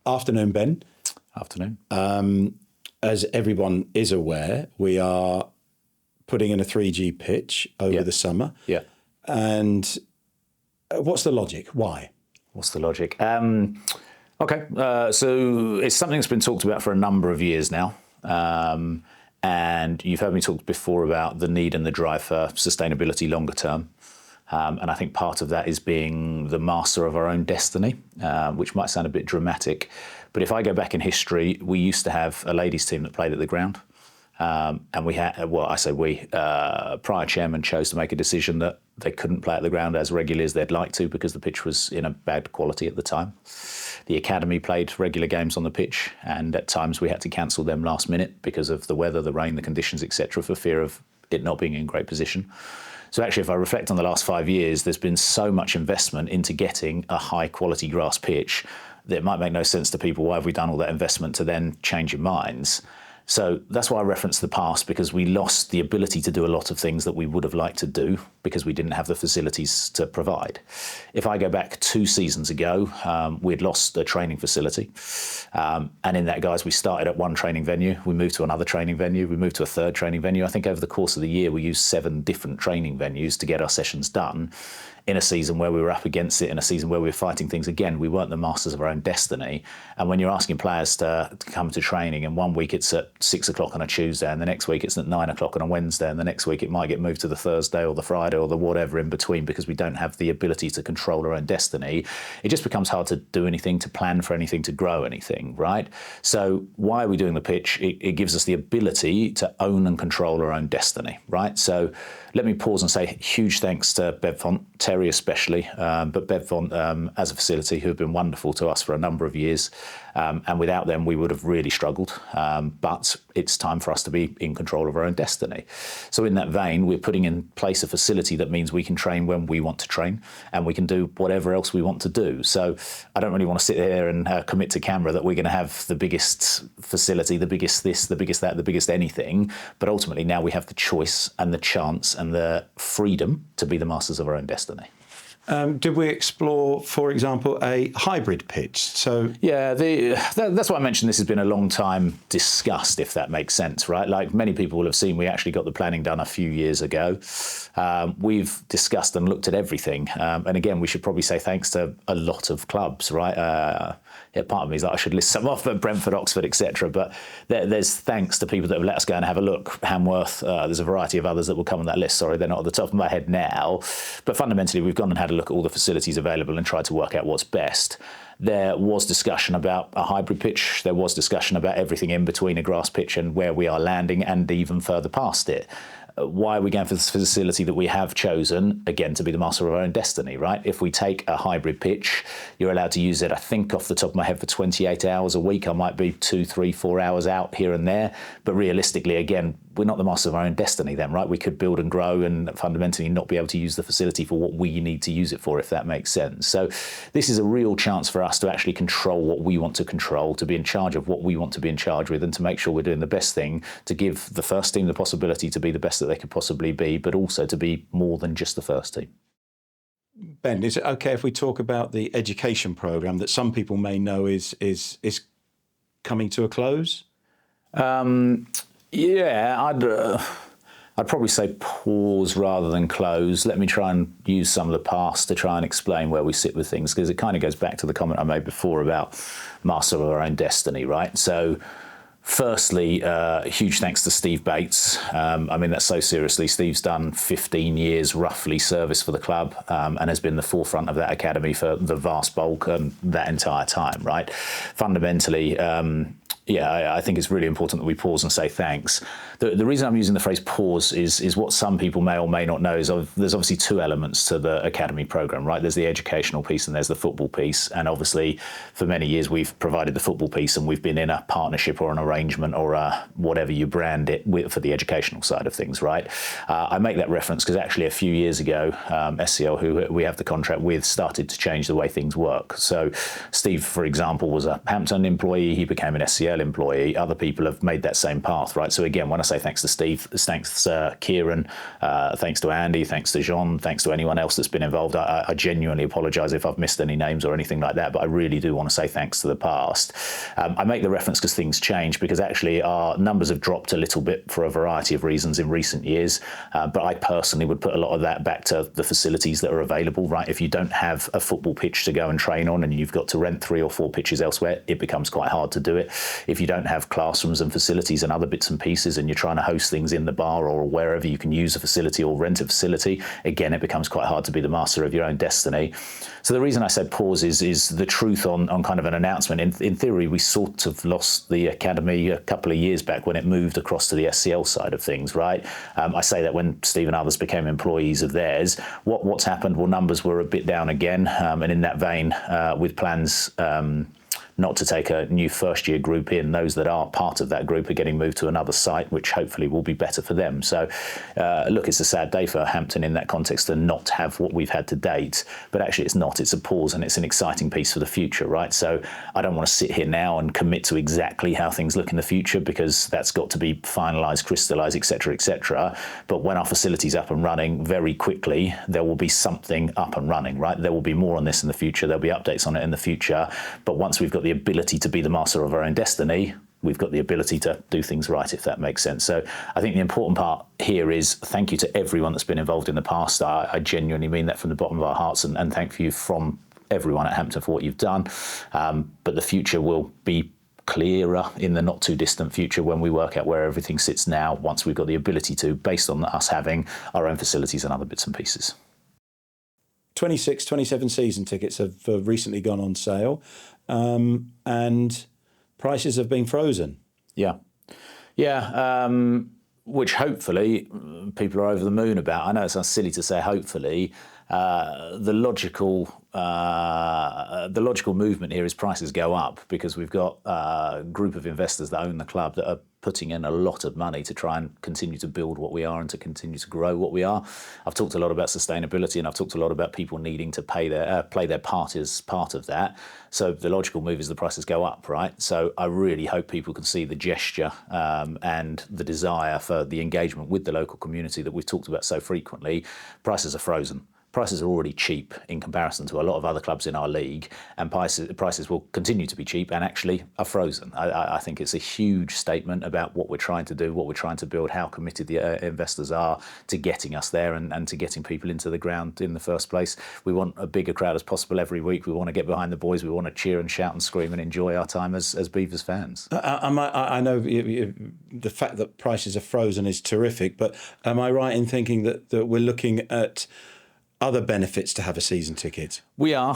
Afternoon, Ben. Afternoon. As everyone is aware, we are putting in a 3G pitch over the summer. Yeah. And what's the logic? Why? What's the logic? Okay, so it's something that's been talked about for a number of years now. And you've heard me talk before about the need and the drive for sustainability longer term. And I think part of that is being the master of our own destiny, which might sound a bit dramatic. But if I go back in history, we used to have a ladies' team that played at the ground. And we had, well, I say we, prior chairman chose to make a decision that they couldn't play at the ground as regularly as they'd like to because the pitch was in a bad quality at the time. The academy played regular games on the pitch, and at times we had to cancel them last minute because of the weather, the rain, the conditions, etc., for fear of it not being in great position. So actually, if I reflect on the last 5 years, there's been so much investment into getting a high quality grass pitch that it might make no sense to people. Why have we done all that investment to then change your minds? So that's why I referenced the past, because we lost the ability to do a lot of things that we would have liked to do because we didn't have the facilities to provide. If I go back 2 seasons ago, we'd lost a training facility. And in that, guys, we started at one training venue. We moved to another training venue. We moved to a third training venue. I think over the course of the year, we used 7 different training venues to get our sessions done. In a season where we were up against it, in a season where we were fighting things again, we weren't the masters of our own destiny. And when you're asking players to come to training, and 1 week it's at 6 o'clock on a Tuesday, and the next week it's at 9 o'clock on a Wednesday, and the next week it might get moved to the Thursday or the Friday or the whatever in between because we don't have the ability to control our own destiny, it just becomes hard to do anything, to plan for anything, to grow anything, right? So why are we doing the pitch? It gives us the ability to own and control our own destiny, right? So let me pause and say huge thanks to Bevfont, Terry especially, but Bevfont as a facility who have been wonderful to us for a number of years. And without them, we would have really struggled. But it's time for us to be in control of our own destiny. So in that vein, we're putting in place a facility that means we can train when we want to train and we can do whatever else we want to do. So I don't really want to sit here and commit to camera that we're going to have the biggest facility, the biggest this, the biggest that, the biggest anything. But ultimately now we have the choice and the chance and the freedom to be the masters of our own destiny. Did we explore, for example, a hybrid pitch? So yeah, that's why I mentioned this has been a long time discussed, if that makes sense, right? Like many people will have seen, we actually got the planning done a few years ago. We've discussed and looked at everything. And again, we should probably say thanks to a lot of clubs, right? Yeah, part of me is like I should list some off, but Brentford, Oxford, etc. But there's thanks to people that have let us go and have a look. Hamworth, there's a variety of others that will come on that list. Sorry, they're not at the top of my head now. But fundamentally, we've gone and had a look at all the facilities available and tried to work out what's best. There was discussion about a hybrid pitch. There was discussion about everything in between a grass pitch and where we are landing and even further past it. Why are we going for this facility that we have chosen, again, to be the master of our own destiny, right? If we take a hybrid pitch, you're allowed to use it, I think off the top of my head, for 28 hours a week. I might be 2, 3, 4 hours out here and there. But realistically, again, we're not the master of our own destiny then, right? We could build and grow and fundamentally not be able to use the facility for what we need to use it for, if that makes sense. So this is a real chance for us to actually control what we want to control, to be in charge of what we want to be in charge with, and to make sure we're doing the best thing to give the first team the possibility to be the best that they could possibly be, but also to be more than just the first team. Ben, is it okay if we talk about the education programme that some people may know is coming to a close? Yeah, I'd probably say pause rather than close. Let me try and use some of the past to try and explain where we sit with things, because it kind of goes back to the comment I made before about master of our own destiny, right? So firstly, huge thanks to Steve Bates. I mean that so seriously. Steve's done 15 years roughly service for the club and has been the forefront of that academy for the vast bulk and that entire time, right? Fundamentally, yeah, I think it's really important that we pause and say thanks. The reason I'm using the phrase pause is what some people may or may not know is there's obviously 2 elements to the academy programme, right? There's the educational piece and there's the football piece. And obviously, for many years, we've provided the football piece and we've been in a partnership or an arrangement or whatever you brand it with for the educational side of things, right? I make that reference because actually a few years ago, SCL, who we have the contract with, started to change the way things work. So Steve, for example, was a Hampton employee. He became an SCL AFL employee, other people have made that same path, right? So again, when I say thanks to Steve, thanks Kieran, thanks to Andy, thanks to Jean, thanks to anyone else that's been involved. I genuinely apologise if I've missed any names or anything like that, but I really do want to say thanks to the past. I make the reference because things change, because actually our numbers have dropped a little bit for a variety of reasons in recent years, but I personally would put a lot of that back to the facilities that are available, right? If you don't have a football pitch to go and train on and you've got to rent 3 or 4 pitches elsewhere, it becomes quite hard to do it. If you don't have classrooms and facilities and other bits and pieces and you're trying to host things in the bar or wherever you can use a facility or rent a facility, again, it becomes quite hard to be the master of your own destiny. So the reason I said pause is the truth on kind of an announcement. In theory, we sort of lost the academy a couple of years back when it moved across to the SCL side of things, right? I say that when Steve and others became employees of theirs. What's happened? Well, numbers were a bit down again, and in that vein, with plans not to take a new first-year group in, those that are part of that group are getting moved to another site, which hopefully will be better for them. So, look, it's a sad day for Hampton in that context to not have what we've had to date, but actually it's not. It's a pause and it's an exciting piece for the future, right? So I don't want to sit here now and commit to exactly how things look in the future, because that's got to be finalised, crystallised, etc., etc. But when our facility's up and running very quickly, there will be something up and running, right? There will be more on this in the future. There'll be updates on it in the future. But once we've got the ability to be the master of our own destiny, we've got the ability to do things right, if that makes sense. So I think the important part here is thank you to everyone that's been involved in the past. I genuinely mean that from the bottom of our hearts, and thank you from everyone at Hampton for what you've done. But the future will be clearer in the not too distant future when we work out where everything sits now, once we've got the ability to, based on us having our own facilities and other bits and pieces. 26-27 season tickets have recently gone on sale, and prices have been frozen. Yeah. Which hopefully people are over the moon about. I know it sounds silly to say hopefully. The logical movement here is prices go up, because we've got a group of investors that own the club that are putting in a lot of money to try and continue to build what we are and to continue to grow what we are. I've talked a lot about sustainability, and I've talked a lot about people needing to play their part as part of that. So the logical move is the prices go up, right? So I really hope people can see the gesture and the desire for the engagement with the local community that we've talked about so frequently. Prices are frozen. Prices are already cheap in comparison to a lot of other clubs in our league, and prices will continue to be cheap and actually are frozen. I think it's a huge statement about what we're trying to do, what we're trying to build, how committed the investors are to getting us there and to getting people into the ground in the first place. We want a bigger crowd as possible every week. We want to get behind the boys. We want to cheer and shout and scream and enjoy our time as Beavers fans. I know the fact that prices are frozen is terrific, but am I right in thinking that we're looking at other benefits to have a season ticket? We are.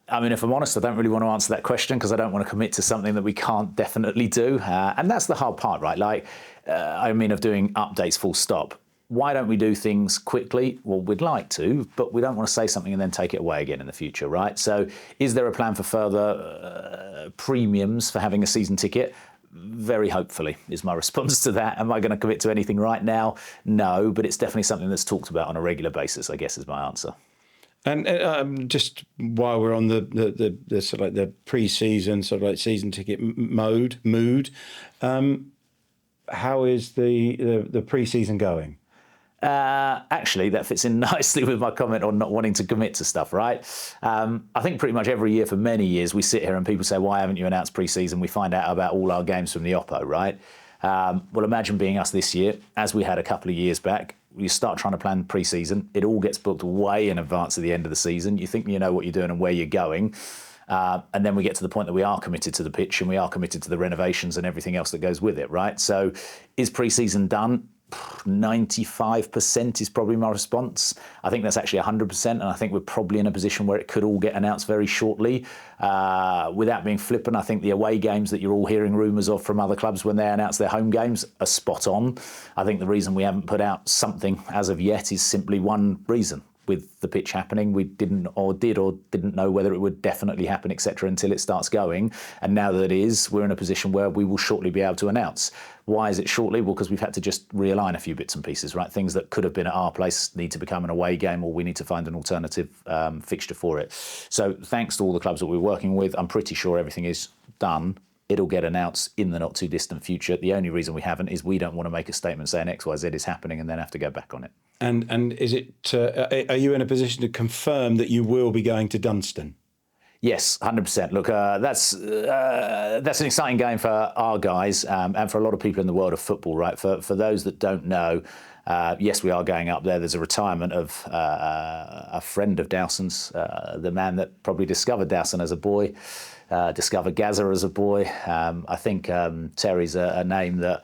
I mean, if I'm honest, I don't really want to answer that question because I don't want to commit to something that we can't definitely do. And that's the hard part, right? Like, of doing updates full stop. Why don't we do things quickly? Well, we'd like to, but we don't want to say something and then take it away again in the future, right? So is there a plan for further premiums for having a season ticket? Very hopefully is my response to that. Am I going to commit to anything right now? No, but it's definitely something that's talked about on a regular basis, I guess, is my answer. And just while we're on the sort of like the pre-season sort of like season ticket mood, how is the pre-season going? Actually, that fits in nicely with my comment on not wanting to commit to stuff, right? I think pretty much every year for many years we sit here and people say, why haven't you announced pre-season? We find out about all our games from the Oppo, right? Well, imagine being us this year, as we had a couple of years back. You start trying to plan pre-season. It all gets booked way in advance of the end of the season. You think you know what you're doing and where you're going. And then we get to the point that we are committed to the pitch and we are committed to the renovations and everything else that goes with it, right? So is pre-season done? 95% is probably my response. I think that's actually 100%, and I think we're probably in a position where it could all get announced very shortly. Without being flippant, I think the away games that you're all hearing rumours of from other clubs when they announce their home games are spot on. I think the reason we haven't put out something as of yet is simply one reason. With the pitch happening, we didn't know whether it would definitely happen, etc., until it starts going. And now that it is, we're in a position where we will shortly be able to announce. Why is it shortly? Well, because we've had to just realign a few bits and pieces, right? Things that could have been at our place need to become an away game, or we need to find an alternative fixture for it. So thanks to all the clubs that we're working with, I'm pretty sure everything is done. It'll get announced in the not too distant future. The only reason we haven't is we don't want to make a statement saying X, Y, Z is happening and then have to go back on it. And is it? Are you in a position to confirm that you will be going to Dunstan? Yes, 100%. Look, that's an exciting game for our guys and for a lot of people in the world of football, right? For those that don't know, yes, we are going up there. There's a retirement of a friend of Dowson's, the man that probably discovered Dowson as a boy, discovered Gaza as a boy. I think Terry's a name that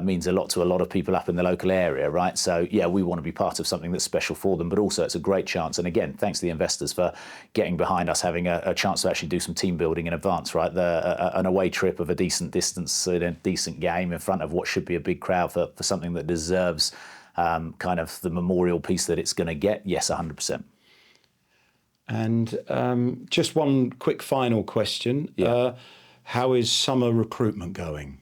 means a lot to a lot of people up in the local area, right? So, yeah, we want to be part of something that's special for them, but also it's a great chance. And again, thanks to the investors for getting behind us, having a chance to actually do some team building in advance, right? An away trip of a decent distance in a decent game in front of what should be a big crowd for something that deserves kind of the memorial piece that it's going to get. Yes, 100%. And just one quick final question. Yeah. How is summer recruitment going?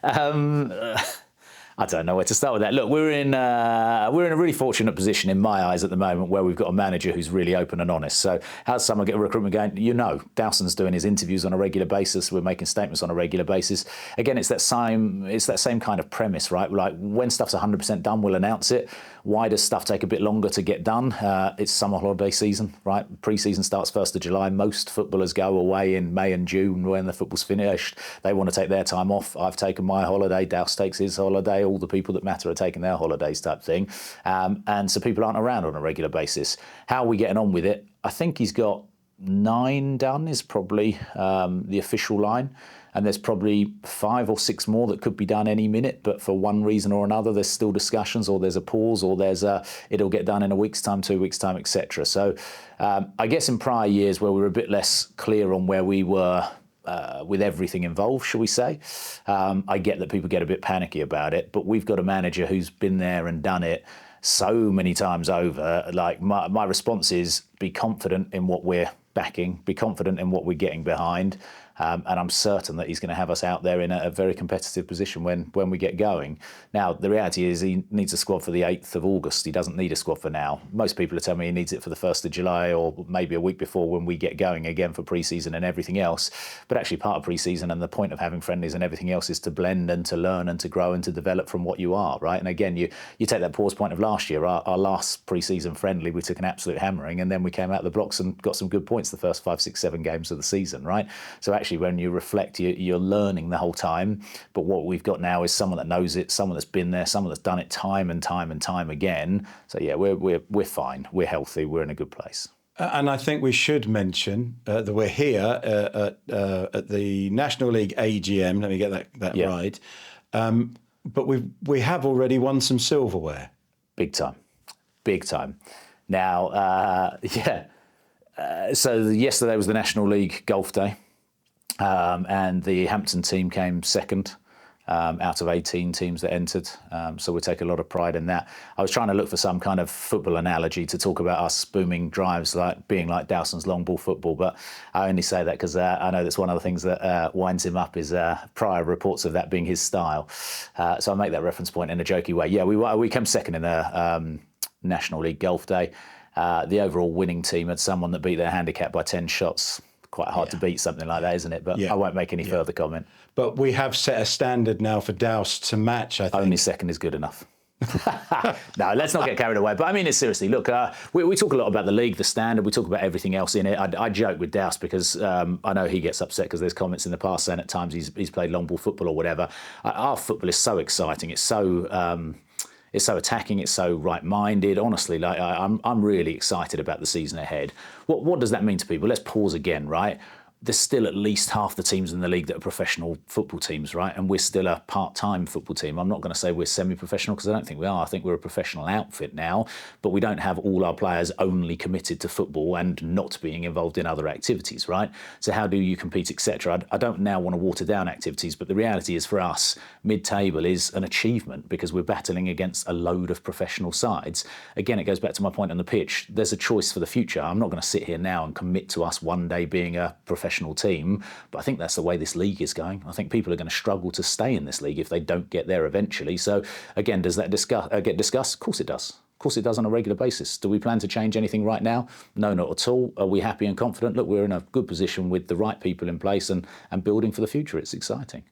I don't know where to start with that. Look, we're in a really fortunate position in my eyes at the moment where we've got a manager who's really open and honest. So how's summer recruitment going? You know, Dowson's doing his interviews on a regular basis. We're making statements on a regular basis. Again, it's that same kind of premise, right? Like when stuff's 100% done, we'll announce it. Why does stuff take a bit longer to get done? It's summer holiday season, right? Pre-season starts 1st of July. Most footballers go away in May and June when the football's finished. They want to take their time off. I've taken my holiday. Douse takes his holiday. All the people that matter are taking their holidays type thing. And so people aren't around on a regular basis. How are we getting on with it? I think he's got 9 done is probably the official line. And there's probably 5 or 6 more that could be done any minute, but for one reason or another, there's still discussions, or there's a pause, or it'll get done in a week's time, 2 weeks' time, etc. So I guess in prior years where we were a bit less clear on where we were with everything involved, shall we say, I get that people get a bit panicky about it, but we've got a manager who's been there and done it so many times over. Like my response is be confident in what we're backing, be confident in what we're getting behind. And I'm certain that he's going to have us out there in a very competitive position when we get going. Now, the reality is he needs a squad for the 8th of August. He doesn't need a squad for now. Most people are telling me he needs it for the 1st of July or maybe a week before when we get going again for pre-season and everything else. But actually part of pre-season and the point of having friendlies and everything else is to blend and to learn and to grow and to develop from what you are, right? And again, you take that pause point of last year, our last pre-season friendly, we took an absolute hammering and then we came out the blocks and got some good points the first 5, 6, 7 games of the season, right? So actually when you reflect, you're learning the whole time. But what we've got now is someone that knows it, someone that's been there, someone that's done it time and time and time again. So yeah, we're fine, we're healthy, we're in a good place. And I think we should mention that we're here at the National League AGM. Let me get that right. But we have already won some silverware. Big time. Now, so yesterday was the National League Golf Day. And the Hampton team came second out of 18 teams that entered. So we take a lot of pride in that. I was trying to look for some kind of football analogy to talk about us booming drives like being like Dowson's long ball football. But I only say that because I know that's one of the things that winds him up is prior reports of that being his style. So I make that reference point in a jokey way. Yeah, we came second in the National League Golf Day. The overall winning team had someone that beat their handicap by 10 shots. Quite hard to beat something like that, isn't it? But I won't make any further comment. But we have set a standard now for Douse to match, I think. Only second is good enough. No, let's not get carried away. But I mean it seriously. Look, we talk a lot about the league, the standard. We talk about everything else in it. I joke with Douse because I know he gets upset because there's comments in the past saying at times he's played long ball football or whatever. Our football is so exciting. It's so attacking. It's so right-minded. Honestly, like I'm really excited about the season ahead. What does that mean to people? Let's pause again, right? There's still at least half the teams in the league that are professional football teams, right? And we're still a part-time football team. I'm not going to say we're semi-professional because I don't think we are. I think we're a professional outfit now, but we don't have all our players only committed to football and not being involved in other activities, right? So how do you compete, etc.? I don't now want to water down activities, but the reality is for us, mid-table is an achievement because we're battling against a load of professional sides. Again, it goes back to my point on the pitch. There's a choice for the future. I'm not going to sit here now and commit to us one day being a professional team, but I think that's the way this league is going. I think people are going to struggle to stay in this league if they don't get there eventually. So again, does that get discussed? Of course it does. Of course it does on a regular basis. Do we plan to change anything right now? No, not at all. Are we happy and confident? Look, we're in a good position with the right people in place and building for the future. It's exciting.